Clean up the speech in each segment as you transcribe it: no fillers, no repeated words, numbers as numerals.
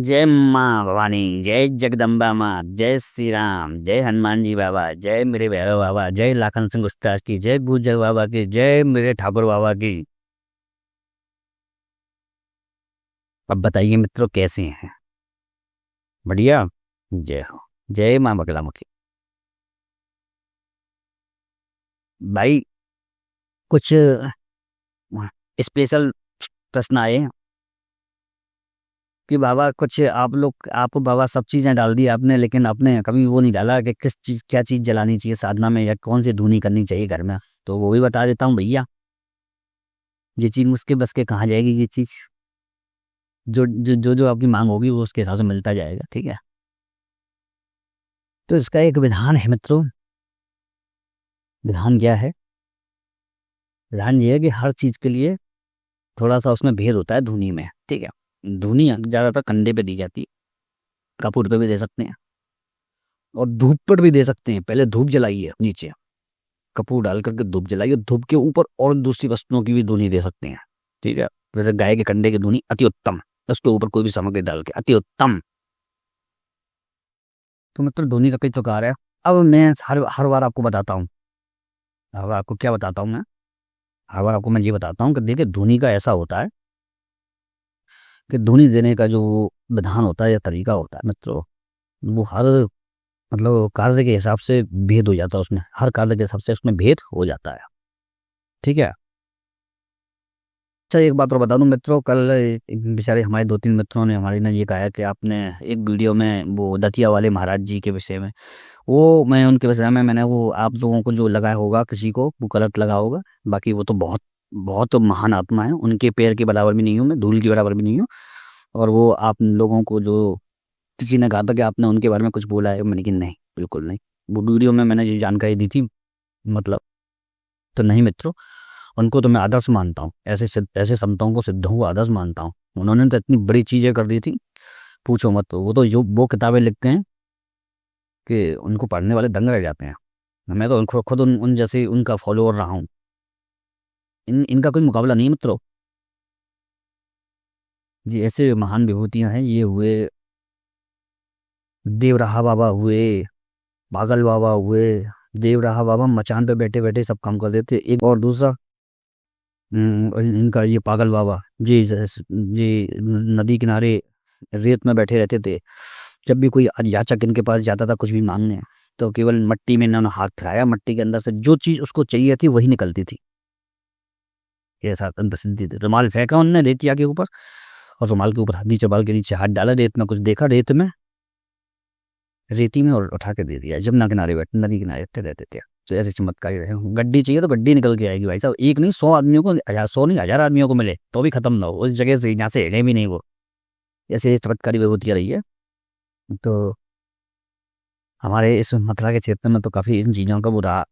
जय माँ भवानी, जय जगदम्बा माँ, जय श्री राम, जय हनुमान जी बाबा, जय मेरे भैरव बाबा, जय लाखन सिंह उस्ताद की, जय गुज्जर बाबा की, जय मेरे ठाकुर बाबा की। अब बताइए मित्रों, कैसे हैं? बढ़िया। जय हो। जय माँ बगलामुखी। भाई, कुछ स्पेशल प्रश्न आए हैं कि बाबा, कुछ आप बाबा सब चीजें डाल दी आपने, लेकिन आपने कभी वो नहीं डाला कि किस चीज, क्या चीज जलानी चाहिए साधना में, या कौन सी धुनी करनी चाहिए घर में। तो वो भी बता देता हूँ भैया। ये चीज मुझके बस के कहाँ जाएगी, ये चीज जो आपकी मांग होगी वो उसके हिसाब से मिलता जाएगा, ठीक है। तो इसका एक विधान है मित्रों। विधान क्या है? विधान ये है कि हर चीज के लिए थोड़ा सा उसमें भेद होता है धुनी में, ठीक है। धुनी ज्यादातर कंधे पे दी जाती है, कपूर पे भी दे सकते हैं और धूप पर भी दे सकते हैं। पहले धूप जलाइए नीचे, कपूर डाल करके धूप जलाइए, धूप के ऊपर और दूसरी वस्तुओं की भी धुनी दे सकते हैं, ठीक है। जैसे गाय के कंडे की धुनी अति उत्तम, उसके ऊपर कोई भी सामग्री डाल के अति उत्तम। तो मतलब धुनी का कई प्रकार है। अब मैं हर बार आपको बताता हूँ। हर बार आपको क्या बताता हूँ मैं? हर बार आपको मैं ये बताता हूँ कि देखिए, धुनी का ऐसा होता है कि धुनी देने का जो विधान होता है या तरीका होता है मित्रों, वो हर मतलब कार्य के हिसाब से भेद हो जाता है उसमें, हर कार्य के हिसाब से उसमें भेद हो जाता है, ठीक है। अच्छा, एक बात और बता दूं मित्रों, कल एक बेचारे हमारे दो तीन मित्रों ने हमारे ने ये कहा कि आपने एक वीडियो में वो दतिया वाले महाराज जी के विषय में, वो मैं उनके विषय में मैंने वो आप लोगों को जो लगाया होगा, किसी को वो गलत लगा होगा। बाकी वो तो बहुत बहुत महान आत्मा है, उनके पैर के बराबर भी नहीं हूँ मैं, धूल के बराबर भी नहीं हूँ। और वो आप लोगों को जो किसी ने कहा था कि आपने उनके बारे में कुछ बोला है, मैंने कि नहीं, बिल्कुल नहीं। वो वीडियो में मैंने ये जानकारी दी थी, मतलब। तो नहीं मित्रों, उनको तो मैं आदर्श मानता हूँ, ऐसे संतों को, सिद्धों को आदर्श मानता हूँ। उन्होंने तो इतनी बड़ी चीजें कर दी थी, पूछो मत। वो तो जो वो किताबें लिखते हैं कि उनको पढ़ने वाले दंग रह जाते हैं। मैं तो खुद उन जैसे उनका फॉलोअर रहा हूँ। इनका कोई मुकाबला नहीं मित्रों। जी, ऐसे महान विभूतियां हैं। ये हुए देवराहा बाबा, हुए पागल बाबा, हुए देवराहा बाबा मचान पे बैठे बैठे सब काम कर देते। एक और दूसरा, इनका ये पागल बाबा जी, जी नदी किनारे रेत में बैठे रहते थे। जब भी कोई याचक इनके पास जाता था कुछ भी मांगने, तो केवल मट्टी में इन्होंने हाथ फिराया, मट्टी के अंदर से जो चीज उसको चाहिए थी वही निकलती थी। ऐसा प्रसिद्धि थी। रुमाल फेंका उनने रेतिया के ऊपर, और रुमाल के ऊपर नीचे बाल के नीचे हाथ डाला, रेत में कुछ देखा, रेती में, और उठा के दे दिया। जमुना किनारे बैठे, नदी किनारे बैठे रहते थे। तो ऐसे चमत्कारी रहे। गड्डी चाहिए तो गड्डी निकल के आएगी भाई साहब। एक नहीं, 100 आदमियों को, 100 नहीं, 1000 आदमियों को मिले तो भी खत्म ना हो उस जगह से, यहाँ से हिले भी नहीं वो। ऐसे चमत्कारी विभूतियाँ रही है। तो हमारे इस मथुरा के क्षेत्र में तो काफी इन चीजों का बुरा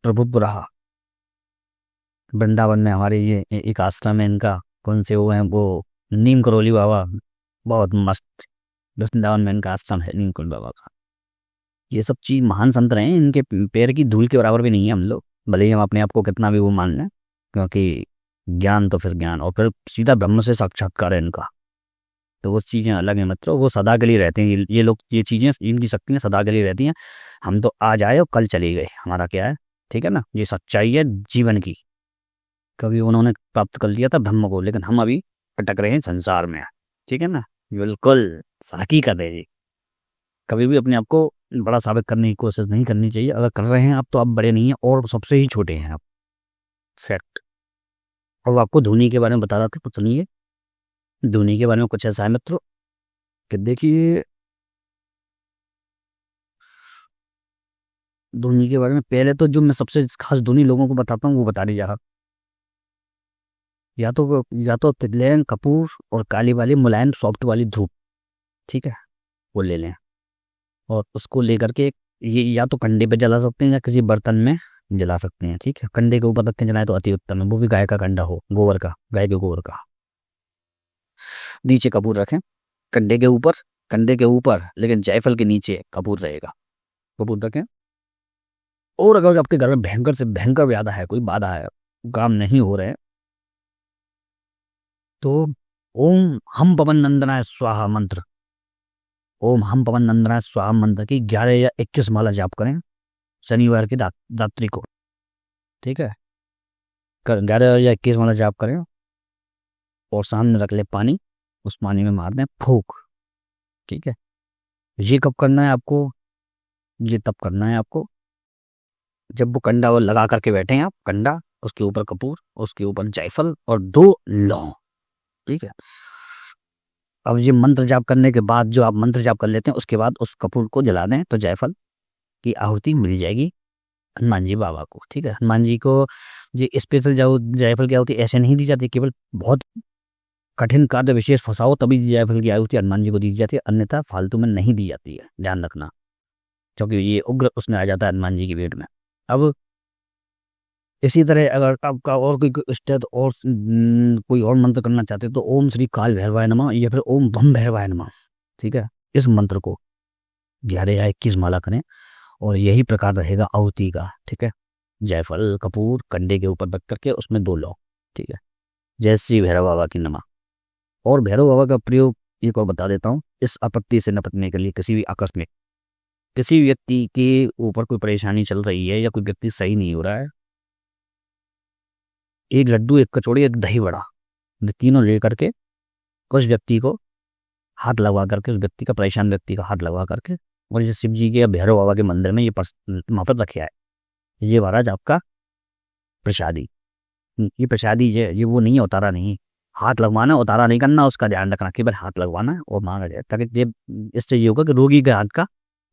प्रभुत्व रहा। वृंदावन में हमारे ये एक आश्रम है इनका, कौन से वो हैं, वो नीम करोली बाबा, बहुत मस्त। वृंदावन में इनका आश्रम है नीम करोली बाबा का। ये सब चीज महान संत रहे हैं, इनके पैर की धूल के बराबर भी नहीं है हम लोग, भले ही हम अपने आप को कितना भी वो मान लें। क्योंकि ज्ञान तो फिर ज्ञान, और फिर सीधा ब्रह्म से साक्षात्कार है इनका। तो वो चीजें अलग हैं मतलब, वो सदा के लिए रहते हैं। ये लोग, ये चीजें, इनकी शक्तियां सदा के लिए रहती हैं। हम तो आज आए और कल चले गए, हमारा क्या है, ठीक है ना। ये सच्चाई है जीवन की। कभी उन्होंने प्राप्त कर लिया था ब्रह्म को, लेकिन हम अभी अटक रहे हैं संसार में, ठीक है ना। बिल्कुल हकीकत है जी। कभी भी अपने आप को बड़ा साबित करने की कोशिश नहीं करनी चाहिए। अगर कर रहे हैं आप, तो आप बड़े नहीं हैं और सबसे ही छोटे हैं आप। फैक्ट। और आपको धोनी के बारे में बता रहा था, कुछ नहीं है। धोनी के बारे में कुछ ऐसा है मित्रों कि देखिए, धोनी के बारे में पहले तो जो मैं सबसे खास धोनी लोगों को बताता हूँ वो बता नहीं जा। या तो तितलियाँ, कपूर और काली वाली मुलायम सॉफ्ट वाली धूप, ठीक है, वो ले लें। और उसको लेकर के ये या तो कंडे पे जला सकते हैं या किसी बर्तन में जला सकते हैं, ठीक है। कंडे के ऊपर रख के जलाएं तो अति उत्तम है, वो भी गाय का कंडा हो, गोबर का, गाय के गोबर का। नीचे कपूर रखें, कंडे के ऊपर, कंडे के ऊपर लेकिन जायफल के नीचे कपूर रहेगा। कपूर रखें। और अगर आपके घर में भयंकर से भयंकर व्याधा है, कोई बाधा है, काम नहीं हो रहे हैं, तो ओम हम पवन नंदनाय स्वाहा मंत्र ओम हम पवन नंदना स्वाहा मंत्र की 11 या 21 माला जाप करें शनिवार की रात्रि को, ठीक है। 11 या 21 माला जाप करें और सामने रख ले पानी, उस पानी में मार दें फूंक, ठीक है। ये कब करना है आपको, ये तब करना है आपको जब वो कंडा वो लगा करके बैठे हैं आप, कंडा उसके ऊपर कपूर, उसके ऊपर जायफल और 2 लौंग, ठीक है। अब ये मंत्र जाप करने के बाद जो आप मंत्र जाप कर लेते हैं उसके बाद उस कपूर को जला दें तो जायफल की आहुति मिल जाएगी हनुमान जी बाबा को, ठीक है। हनुमान जी को ये स्पेशल जायफल की आहुति ऐसे नहीं दी जाती, केवल बहुत कठिन कार्य विशेष फंसाओ तभी जायफल की आहुति हनुमान जी को दी जाती है, अन्यथा फालतू में नहीं दी जाती है, ध्यान रखना, क्योंकि ये उग्र उसमें आ जाता है हनुमान जी की पेट में। अब इसी तरह अगर आपका और कोई स्टेप और कोई और मंत्र करना चाहते हो तो ओम श्री काल भैरवाय नमः या फिर ओम भम भैरवाय नमः, ठीक है। इस मंत्र को 11 या 21 माला करें और यही प्रकार रहेगा आहुति का, ठीक है। जायफल कपूर कंडे के ऊपर रख करके उसमें 2 लौंग, ठीक है। जय श्री भैरव बाबा की नमः। और भैरव बाबा का प्रयोग एक और बता देता हूँ, इस आपत्ति से निपटने के लिए किसी भी आकस्मिक किसी व्यक्ति के ऊपर कोई परेशानी चल रही है या कोई व्यक्ति सही नहीं हो रहा है, 1 लड्डू 1 कचौड़ी 1 दही बड़ा, ये तीनों ले करके उस व्यक्ति को हाथ लगवा करके, उस व्यक्ति का परेशान व्यक्ति का हाथ लगवा करके, और जैसे शिव जी के या भैरव बाबा के मंदिर में ये वहाँ पर रखे आए, ये महाराज आपका प्रसादी, ये प्रसादी ये वो नहीं है, उतारा नहीं, हाथ लगवाना उतारा नहीं करना, उसका ध्यान रखना, केवल हाथ लगवाना है और मांगा जाए, ताकि इससे ये होगा कि रोगी के हाथ का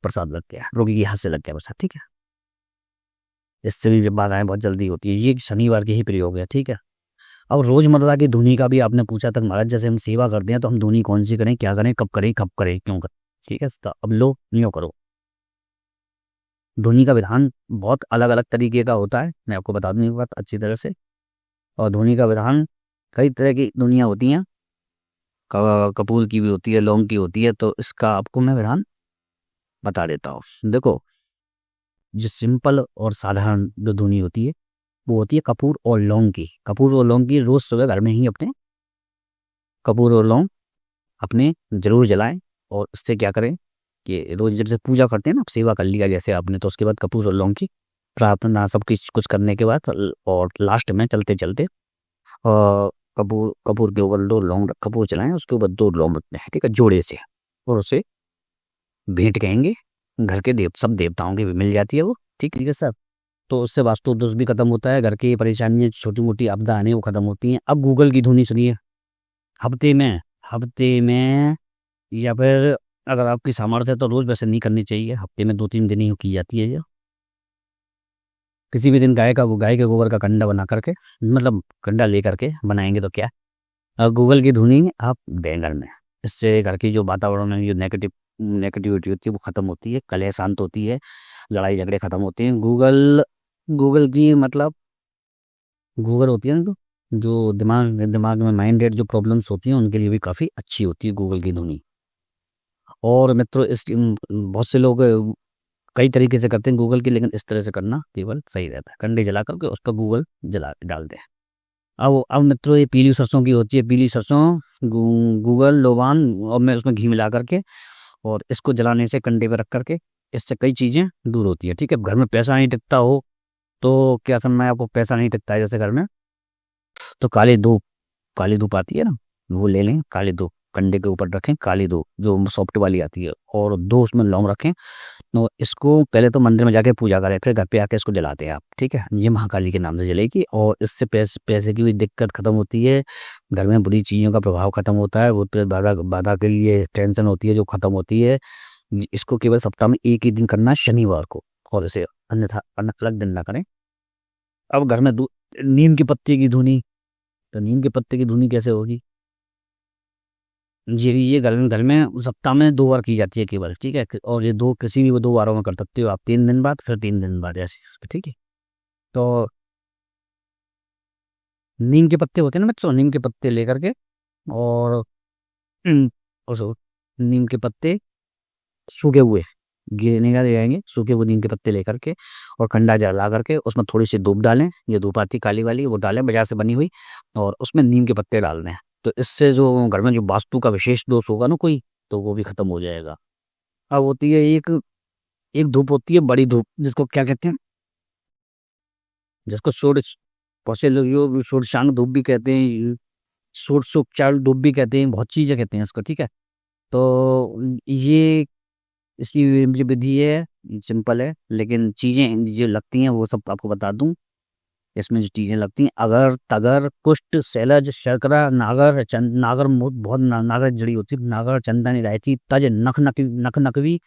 प्रसाद लग गया, रोगी के हाथ से लग गया प्रसाद, ठीक है। इससे भी बाधाएं बहुत जल्दी होती है, ये शनिवार के ही प्रयोग है, ठीक है। अब रोजमर्रा की धुनी का भी आपने पूछा तक महाराज, जैसे हम सेवा करते हैं तो हम धुनी कौन सी करें, क्या करें, कब करें, क्यों करें, ठीक है। तो अब लो न्यों करो, धुनी का विधान बहुत अलग अलग तरीके का होता है, मैं आपको बता दूं एक बात अच्छी तरह से। और धुनी का विधान कई तरह की धुनियाँ होती हैं, कपूर की भी होती है, लौंग की होती है, तो इसका आपको मैं विधान बता देता हूँ। देखो, जो सिंपल और साधारण जो धुनी होती है वो होती है कपूर और लौंग की। कपूर और लौंग की रोज सुबह घर में ही अपने कपूर और लौंग अपने जरूर जलाएं, और उससे क्या करें कि रोज जब से पूजा करते हैं ना, सेवा कर लिया जैसे आपने, तो उसके बाद कपूर और लौंग की प्रार्थना सब कुछ करने के बाद और लास्ट में चलते चलते कपूर कपूर के ऊपर 2 लौंग कपूर चलाएं, उसके ऊपर 2 लौंग रखते हैं, ठीक है, जोड़े से, और उसे भेंट कहेंगे, घर के सब देवताओं की भी मिल जाती है वो, ठीक है सर। तो उससे वास्तु दोष भी खत्म होता है, घर की परेशानियां छोटी मोटी आपदा आने वो खत्म होती हैं। अब गूगल की धुनी सुनिए, हफ्ते में या फिर अगर आपकी सामर्थ्य है तो रोज वैसे नहीं करनी चाहिए, हफ्ते में 2-3 दिन ही की जाती है ये। किसी भी दिन गाय के गोबर का कंडा बना करके, मतलब कंडा ले करके बनाएंगे तो क्या, गूगल की धुनी आप दें घर में, इससे घर की जो वातावरण में जो नेगेटिविटी होती है वो खत्म होती है, कलह शांत होती है, लड़ाई झगड़े खत्म होते हैं। गूगल की मतलब गूगल होती है ना, तो जो दिमाग में माइंडेड जो प्रॉब्लम्स होती हैं उनके लिए भी काफ़ी अच्छी होती है गूगल की धुनी। और मित्रों, बहुत से लोग कई तरीके से करते हैं गूगल की, लेकिन इस तरह से करना केवल सही रहता है, कंडे जला करके उसका गूगल जला डालते हैं। अब मित्रों, ये पीली सरसों की होती है, पीली सरसों गूगल लोबान, और मैं उसमें घी मिला करके, और इसको जलाने से कंडे पे रख करके इससे कई चीज़ें दूर होती है, ठीक है। घर में पैसा नहीं टिकता हो तो क्या करना है आपको, पैसा नहीं टिकता है जैसे घर में, तो काली धूप आती है ना, वो ले लें, काली धूप कंडे के ऊपर रखें, काली धूप जो सॉफ्ट वाली आती है, और 2 उसमें लौंग रखें। तो इसको पहले तो मंदिर में जाके पूजा करें, फिर घर पे आके इसको जलाते हैं आप, ठीक है। ये महाकाली के नाम से जलेगी, और इससे पैसे की भी दिक्कत खत्म होती है, घर में बुरी चीज़ों का प्रभाव खत्म होता है, वो बाधा के लिए टेंशन होती है जो खत्म होती है। इसको केवल सप्ताह में 1 ही दिन करना है, शनिवार को, और इसे अन्यथा अलग दिन ना करें। अब घर में नीम के पत्ते की धुनी, तो नीम के पत्ते की धुनी कैसे होगी, ये घर में सप्ताह में 2 बार की जाती है केवल, ठीक है। और ये किसी भी 2 बारों में कर सकते हो आप, 3 दिन बाद, फिर 3 दिन बाद ऐसे, ठीक है। तो नीम के पत्ते होते हैं ना बच्चों, नीम के पत्ते लेकर के, और और नीम के पत्ते सूखे हुए गिरने का ले जाएंगे, सूखे हुए नीम के पत्ते लेकर के, और कंडा जला करके उसमें थोड़ी सी धूप डालें, ये धूप आती काली वाली वो डालें बाजार से बनी हुई, और उसमें नीम के पत्ते डालने हैं। तो इससे जो घर में जो वास्तु का विशेष दोष होगा ना कोई, तो वो भी खत्म हो जाएगा। अब होती है एक एक धूप होती है, बड़ी धूप, जिसको क्या कहते हैं, जिसको सूरज, बहुत से लोग यो सूर्यशांक धूप भी कहते हैं, सूर्य चाल धूप भी कहते हैं, बहुत चीजें कहते हैं इसको, ठीक है। तो ये इसकी जो विधि है सिंपल है, लेकिन चीजें जो लगती हैं वो सब आपको बता दूं। इसमें जो चीजें लगती हैं, अगर तगर कुष्ठ शैलज शर्करा नागर नागर बहुत नागर जड़ी होती है, नागर चंदन इलायची तज नख नक नख नकवी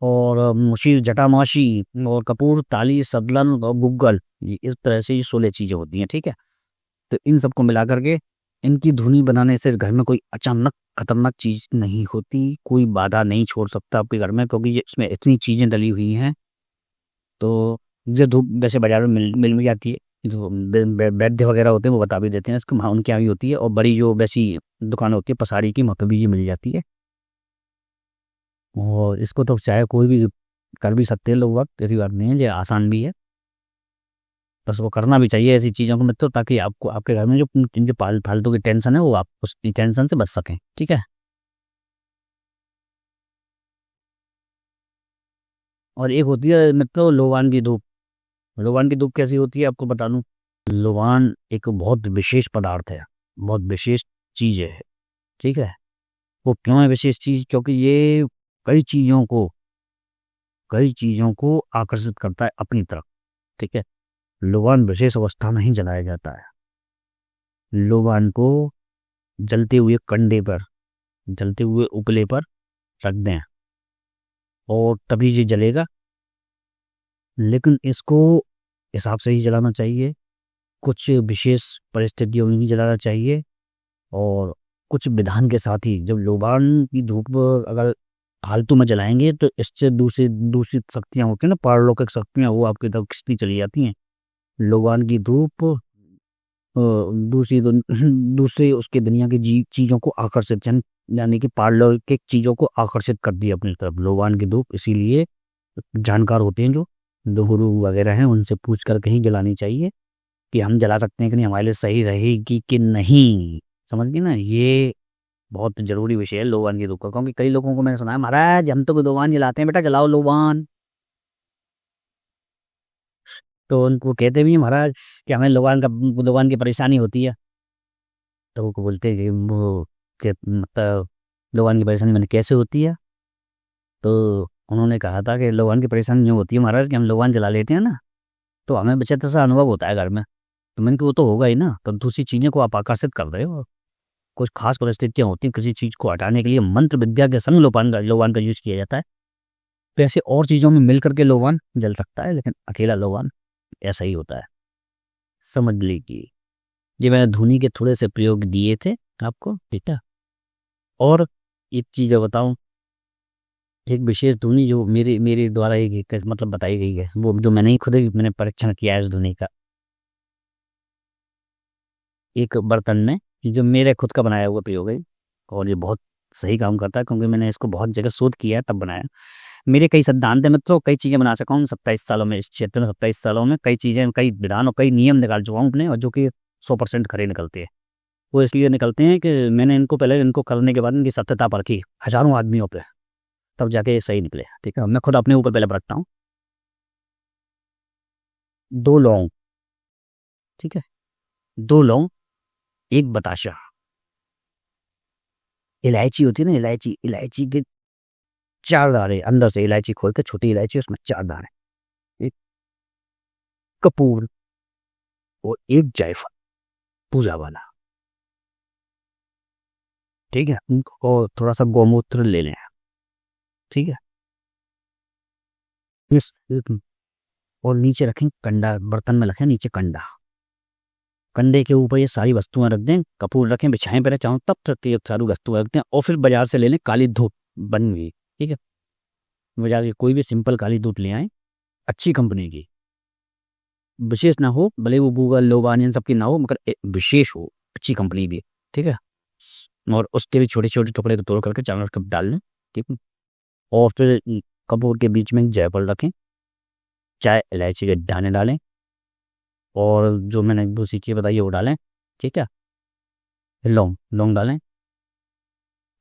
और मुशीर जटामाशी और कपूर ताली सदलन और गुग्गल, ये इस तरह से ये 16 चीजें होती हैं, ठीक है। तो इन सबको मिला करके इनकी धुनी बनाने से घर में कोई अचानक खतरनाक चीज नहीं होती, कोई बाधा नहीं छोड़ सकता आपके घर में, क्योंकि ये इसमें इतनी चीजें डली हुई हैं। तो जो धूप वैसे बाजार में मिल भी जाती है, जो वैद्य वगैरह होते हैं वो बता भी देते हैं इसको, हाँ उनके यहाँ भी होती है, और बड़ी जो वैसी दुकान होती है पसारी की, वहाँ पे भी ये मिल जाती है। और इसको तो चाहे कोई भी कर भी सकते हैं लोग, वक्त ऐसी बात नहीं है, ये आसान भी है, बस वो करना भी चाहिए ऐसी चीज़ों को मित्रों, ताकि आपको आपके घर में जो जो फालतू की टेंशन है वो आप उस टेंशन से बच सकें, ठीक है। और एक होती है मित्रों लोबान की धूप। लोबान की धूप कैसी होती है आपको बता दूं। लोबान एक बहुत विशेष पदार्थ है, बहुत विशेष चीज है, ठीक है। वो क्यों है विशेष चीज, क्योंकि ये कई चीजों को कई चीजों को आकर्षित करता है अपनी तरफ, ठीक है। लोबान विशेष अवस्था में ही जलाया जाता है। लोबान को जलते हुए कंडे पर, जलते हुए उपले पर रख दें और तभी ये जलेगा, लेकिन इसको हिसाब से ही जलाना चाहिए, कुछ विशेष परिस्थितियों में ही जलाना चाहिए, और कुछ विधान के साथ ही। जब लोबान की धूप अगर फालतू में जलाएंगे तो इससे दूसरी दूसरी शक्तियां होती हैं ना, पारलौकिक शक्तियां, वो आपकी तरफ खिंचती चली जाती हैं। लोबान की धूप दूसरी दूसरे उसके दुनिया की चीजों को आकर्षित, यानी कि पारलौकिक चीजों को आकर्षित कर दी अपनी तरफ लोबान की धूप। इसीलिए जानकार होते हैं जो गुरु वगैरह हैं, उनसे पूछ कर कहीं जलानी चाहिए कि हम जला सकते हैं कि नहीं, हमारे लिए सही रहेगी कि नहीं, समझ गए ना। ये बहुत जरूरी विषय है लोबान की धूप का, क्योंकि कई लोगों को मैंने सुना है, महाराज हम तो लोबान जलाते हैं, बेटा जलाओ लोबान। तो उनको कहते भी हैं महाराज कि हमें लोबान की परेशानी होती है। तो वो बोलते हैं कि वो कि मतलब लोबान की परेशानी मैंने कैसे होती है। तो उन्होंने कहा था कि लोबान की परेशानी यूँ होती है महाराज कि हम लोबान जला लेते हैं ना, तो हमें विचित्र सा अनुभव होता है घर में। तो मैंने कहा वो तो होगा ही ना, तो दूसरी चीज़ों को आप आकर्षित कर रहे हो। कुछ खास परिस्थितियां होती हैं, किसी चीज़ को हटाने के लिए मंत्र विद्या के संग लोबान का यूज किया जाता है। तो ऐसे और चीज़ों में मिल करके लोबान जल सकता है, लेकिन अकेला लोबान ऐसा ही होता है, समझ लीजिए। ये मैंने धुनी के थोड़े से प्रयोग दिए थे आपको, ठीक है। और एक चीज़ बताऊं, एक विशेष धुनी जो मेरे मेरे द्वारा मतलब बताई गई है, वो जो मैंने ही खुद ही मैंने परीक्षण किया है इस धुनी का, एक बर्तन में, जो मेरे खुद का बनाया हुआ प्रयोग है, और ये बहुत सही काम करता है, क्योंकि मैंने इसको बहुत जगह शोध किया है तब बनाया। मेरे कई सिद्धांत है मित्रों, कई चीज़ें बना सका हूँ 27 सालों में, इस क्षेत्र में 27 सालों में कई चीज़ें, कई विधान और कई नियम निकाल चुका हूँ अपने, और जो कि 100% खरे निकलते हैं। वो इसलिए निकलते हैं कि मैंने इनको पहले इनको करने के बाद इनकी सत्यता परखी हजारों आदमियों पे, तब जाके ये सही निकले, ठीक है। मैं खुद अपने ऊपर पहले परखता हूँ। 2 लौंग, ठीक है, 2 लौंग, एक बताशा, इलायची होती है ना, इलायची, इलायची के 4 दाने, अंदर से इलायची खोल के, छोटी इलायची उसमें 4 दाने, एक कपूर और एक जायफल पूजा वाला, ठीक है। और थोड़ा सा गौमूत्र ले लें, ठीक है। इस और नीचे रखें कंडा, बर्तन में रखें नीचे कंडा, कंडे के ऊपर ये सारी वस्तुएं रख दें, कपूर रखें, बिछाएं पहले चारों, तब तक ये सारी वस्तुएं रख दें, और फिर बाजार से ले लें काली धूप बनी हुई, ठीक है। बाजार की कोई भी सिंपल काली धूप ले आए, अच्छी कंपनी की, विशेष ना हो, भले वो गूगल लोबान इन सबकी ना हो, मगर विशेष हो, अच्छी कंपनी भी, ठीक है। और उसके भी छोटे छोटे टुकड़े को तोड़ करके चावल कप डाल लें, ठीक है। और फिर कपूर के बीच में जायफल रखें, चाय इलायची के दाने डालें, और जो मैंने दूसरी चीज़ बताई है वो डालें, ठीक है। लौंग लौंग डालें,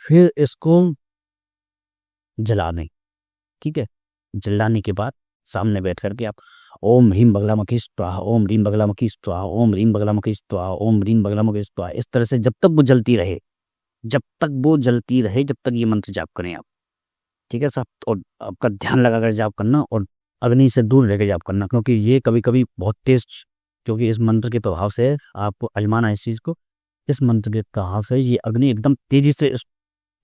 फिर इसको जला दें, ठीक है। जलाने के बाद सामने बैठ करके आप ओम ह्रीम बगलामुखी स्वाहा, ओम ह्रीम बगलामुखी स्वाहा, ओम ह्रीम बगलामुखी स्वाहा, ओम ह्रीम बगलामुखी स्वाहा, इस तरह से जब तक वो जलती रहे, जब तक वो जलती रहे, जब तक ये मंत्र जाप करें आप, ठीक है साहब। और आपका ध्यान लगा कर जाप करना और अग्नि से दूर रह के जाप करना, क्योंकि ये कभी कभी बहुत तेज, क्योंकि इस मंत्र के प्रभाव से आपको आजमाना है इस चीज़ को। इस मंत्र के प्रभाव से ये अग्नि एकदम तेजी से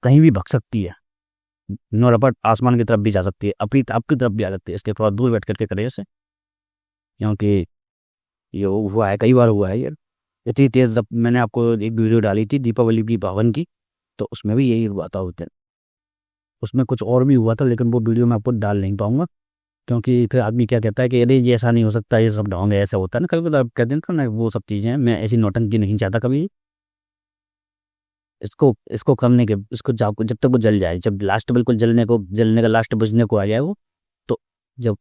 कहीं भी भग सकती है, नौरपट आसमान की तरफ भी जा सकती है, अपनी आपकी तरफ भी आ सकती है। इसके थोड़ा दूर बैठ करके करें इसे, क्योंकि ये हुआ है, कई बार हुआ है ये इतनी तेज। जब मैंने आपको एक वीडियो डाली थी दीपावली की पावन की, तो उसमें भी यही हुआ था उस दिन। उसमें कुछ और भी हुआ था, लेकिन वो वीडियो मैं आपको डाल नहीं पाऊंगा, क्योंकि फिर आदमी क्या कहता है कि अरे ये ऐसा नहीं हो सकता, ये सब ढोंग है, ऐसा होता है ना, कभी कभी कहते हैं ना, वो सब चीज़ें हैं। मैं ऐसी नौटंकी नहीं चाहता कभी। इसको इसको करने के इसको जब जब तक वो जल जाए, जब लास्ट बिल्कुल जलने का लास्ट बुझने को आ जाए वो, तो जब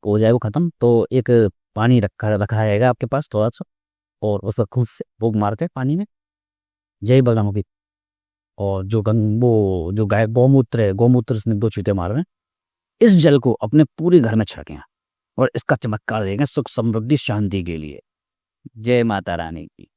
हो जाए वो खत्म, तो एक पानी रखा रहेगा आपके पास थोड़ा सा, और उसका खुद से फूंक मार के पानी में जय बगलामुखी, और जो वो जो गाय गौमूत्र है, गौमूत्र उसने 2 छींटे मार रहे हैं, इस जल को अपने पूरे घर में छिड़कें और इसका चमत्कार देंगे सुख समृद्धि शांति के लिए। जय माता रानी की।